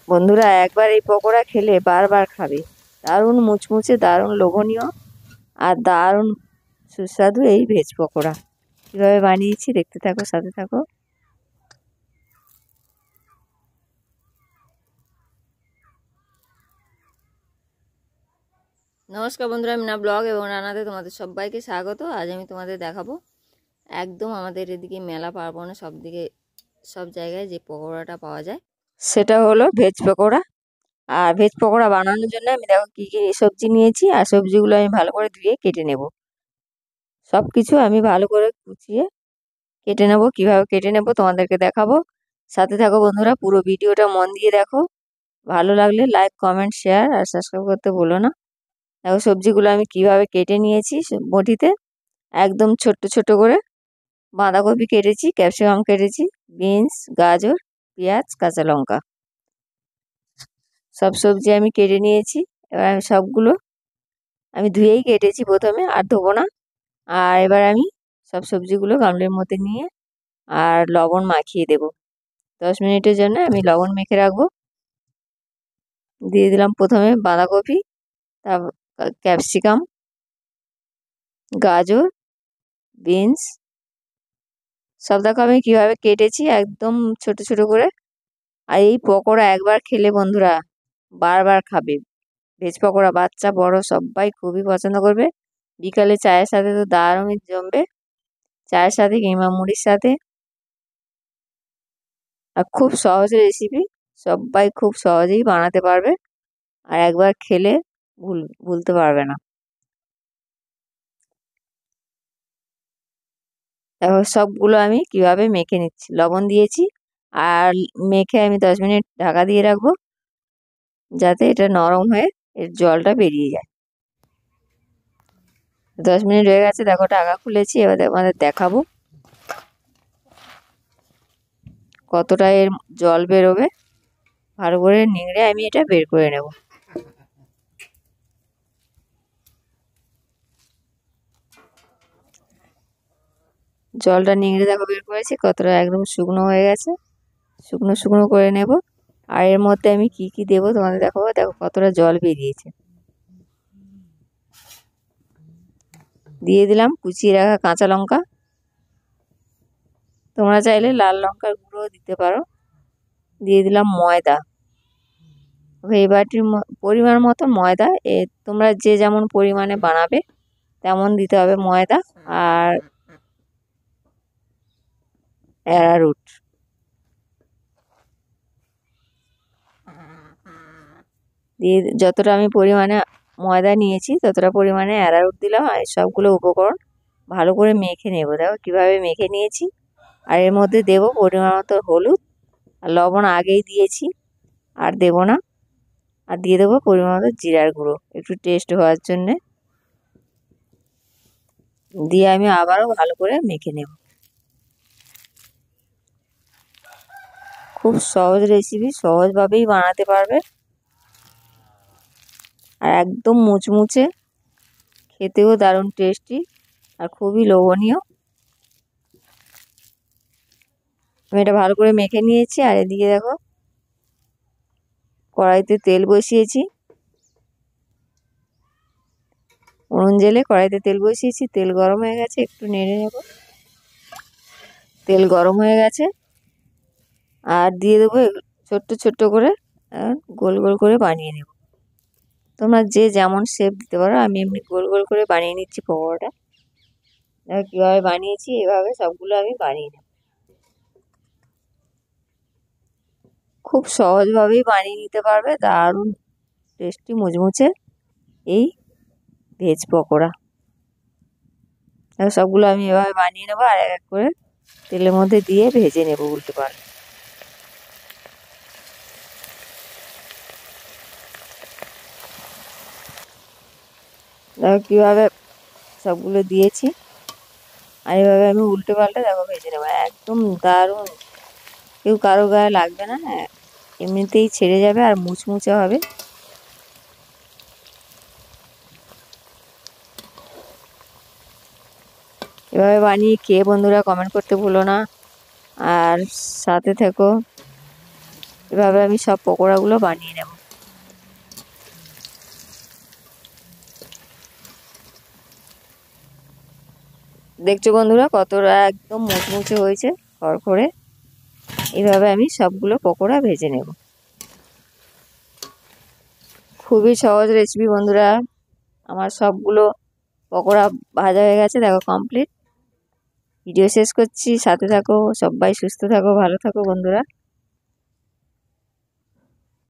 বন্ধুরা একবার এই পকোড়া খেলে বারবার খাবে। দারুণ মুচমুচে, দারুণ লোভনীয় আর দারুণ সুস্বাদু এই ভেজ পকোড়া। কীভাবে বানিয়েছি দেখতে থাকো, সাথে থাকো। নমস্কার বন্ধুরা, মিনা ব্লগ এবং রান্নাতে তোমাদের সবাইকে স্বাগত। আজ আমি তোমাদের দেখাবো একদম আমাদের এদিকে মেলা পার্বণে সব জায়গায় যে পকোড়াটা পাওয়া যায়, সেটা হলো ভেজ পকোড়া। আর ভেজ পকোড়া বানানোর জন্য আমি দেখো কী কী সবজি নিয়েছি, আর সবজিগুলো আমি ভালো করে ধুয়ে কেটে নেব। সব কিছু আমি ভালো করে কুচিয়ে কেটে নেব। কিভাবে কেটে নেব তোমাদেরকে দেখাবো। সাথে থাকো বন্ধুরা, পুরো ভিডিওটা মন দিয়ে দেখো। ভালো লাগলে লাইক, কমেন্ট, শেয়ার আর সাবস্ক্রাইব করতে ভুলো না। দেখো সবজিগুলো আমি কিভাবে কেটে নিয়েছি বটিতে, একদম ছোট্ট ছোট করে। বাঁধাকপি কেটেছি, ক্যাপসিকাম কেটেছি, বিনস, গাজর, পেঁয়াজ, কাঁচা লঙ্কা, সব সবজি আমি কেটে নিয়েছি। এবার আমি সবগুলো ধুয়েই কেটেছি প্রথমে, আর ধোবো না। আর এবার আমি সব সবজিগুলো গামলার মধ্যে নিয়ে আর লবণ মাখিয়ে দেব। 10 মিনিটের জন্য আমি লবণ মেখে রাখবো। দিয়ে দিলাম প্রথমে বাঁধাকপি, তারপর ক্যাপসিকাম, গাজর, বিনস, সব দেখো আমি কীভাবে কেটেছি একদম ছোট ছোট করে। আর এই পকোড়া একবার খেলে বন্ধুরা বারবার খাবে। ভেজ পকোড়া বাচ্চা বড় সবাই খুবই পছন্দ করবে। বিকালে চায়ের সাথে তো দারুণ জমবে, চায়ের সাথে কিংবা মুড়ির সাথে। আর খুব সহজ রেসিপি, সবাই খুব সহজেই বানাতে পারবে। আর একবার খেলে ভুলতে পারবে না। দেখো সবগুলো আমি কিভাবে মেখে নিচ্ছি। লবণ দিয়েছি আর মেখে আমি 10 মিনিট ঢাকা দিয়ে রাখবো, যাতে এটা নরম হয়ে এর জলটা বেরিয়ে যায়। 10 মিনিট হয়ে গেছে, দেখো ঢাকা খুলেছি। এবার আমাদের দেখাবো কতটা এর জল বেরোবে। ভালো করে নিংড়ে আমি এটা বের করে নেব। জলটা নিংড়ে দেখো বের করেছি, কতটা একদম শুকনো হয়ে গেছে। শুকনো শুকনো করে নেব। আর এর মধ্যে আমি কি কি দেবো তোমাদের দেখাবো। দেখো কতটা জল বেরিয়েছে। দিয়ে দিলাম কুচিয়ে রাখা কাঁচা লঙ্কা, তোমরা চাইলে লাল লঙ্কার গুঁড়ো দিতে পারো। দিয়ে দিলাম ময়দা, এই বাটির পরিমাণ মতো ময়দা। তোমরা যে যেমন পরিমাণে বানাবে তেমন দিতে হবে ময়দা। আর অ্যারারুট দিয়ে, যতটা আমি পরিমাণে ময়দা নিয়েছি ততটা পরিমাণে অ্যারারুট দিলাম। আর সবগুলো উপকরণ ভালো করে মেখে নেব। দেখো কীভাবে মেখে নিয়েছি। আর এর মধ্যে দেবো পরিমাণ মতো হলুদ, আর লবণ আগেই দিয়েছি আর দেবো না। আর দিয়ে দেবো পরিমাণ মতো জিরার গুঁড়ো, একটু টেস্ট হওয়ার জন্যে। দিয়ে আমি আবারও ভালো করে মেখে নেব। খুব সহজ রেসিপি, সহজভাবেই বানাতে পারবে। আর একদম মুচমুচে, খেতেও দারুণ টেস্টি আর খুবই লোভনীয়। আমি এটা ভালো করে মেখে নিয়েছি। আর এদিকে দেখো কড়াইতে তেল বসিয়েছি, উনুন জেলে কড়াইতে তেল বসিয়েছি। তেল গরম হয়ে গেছে, একটু নেড়ে নেব। তেল গরম হয়ে গেছে, আর দিয়ে দেবো ছোট্ট ছোট্ট করে গোল গোল করে বানিয়ে নেব। তোমরা যে যেমন শেপ দিতে পারো, আমি এমনি গোল গোল করে বানিয়ে নিচ্ছি পকোড়াটা। দেখো কীভাবে বানিয়েছি, এভাবে সবগুলো আমি বানিয়ে নেব। খুব সহজভাবেই বানিয়ে নিতে পারবে দারুণ টেস্টি মুচমুচে এই ভেজ পকোড়া। সবগুলো আমি এভাবে বানিয়ে নেবো, আর এক এক করে তেলের মধ্যে দিয়ে ভেজে নেব উল্টে পাল্টে। দেখো কীভাবে সবগুলো দিয়েছি, আর এভাবে আমি উল্টে পাল্টে দেখো ভেজে নেবো। একদম দারুণ, কেউ কারো গায়ে লাগবে না, এমনিতেই ছেড়ে যাবে আর মুচমুচে হবে। এভাবে বানিয়ে খেয়ে বন্ধুরা কমেন্ট করতে ভুলো না। আর সাথে থেকো, এভাবে আমি সব পকোড়াগুলো বানিয়ে নেব। দেখছো বন্ধুরা কতটা একদম মুচমুচে হয়েছে খড়খড়ে। এইভাবে আমি সবগুলো পকোড়া ভেজে নেব। খুবই সহজ রেসিপি বন্ধুরা। আমার সবগুলো পকোড়া ভাজা হয়ে গেছে, দেখো কমপ্লিট। ভিডিও শেষ করছি, সাথে থাকো, সবাই সুস্থ থাকো, ভালো থাকো বন্ধুরা।